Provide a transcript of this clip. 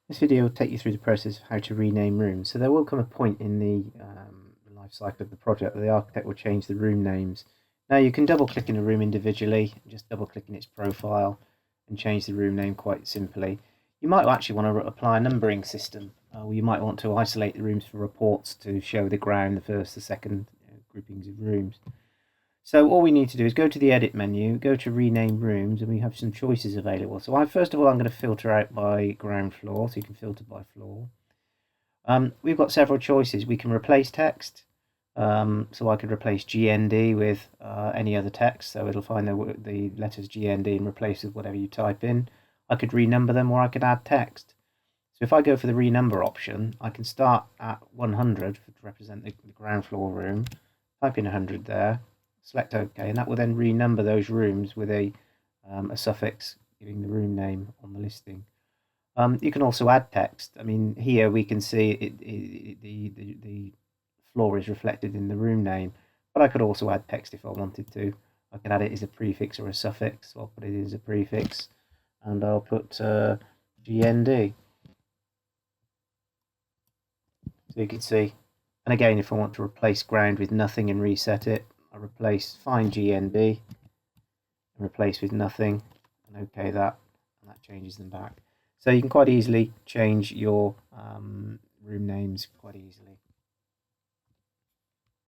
This video will take you through the process of how to rename rooms. So there will come a point in the life cycle of the project where the architect will change the room names. Now you can double click in a room individually, just double click in its profile and change the room name quite simply. You might actually want to apply a numbering system, or you might want to isolate the rooms for reports to show the ground, the first, the second groupings of rooms. So all we need to do is go to the edit menu, go to rename rooms, and we have some choices available. So first of all, I'm going to filter out by ground floor, so you can filter by floor. We've got several choices. We can replace text. So I could replace GND with any other text, so it'll find the letters GND and replace with whatever you type in. I could renumber them, or I could add text. So if I go for the renumber option, I can start at 100 to represent the ground floor room, type in 100 there, select OK, and that will then renumber those rooms with a suffix giving the room name on the listing. You can also add text. I mean, here we can see the floor is reflected in the room name, but I could also add text if I wanted to. I could add it as a prefix or a suffix, so I'll put it as a prefix, and I'll put GND. So you can see, and again, if I want to replace ground with nothing and reset it, I find GND and replace with nothing, and OK that, and that changes them back. So you can quite easily change your room names quite easily.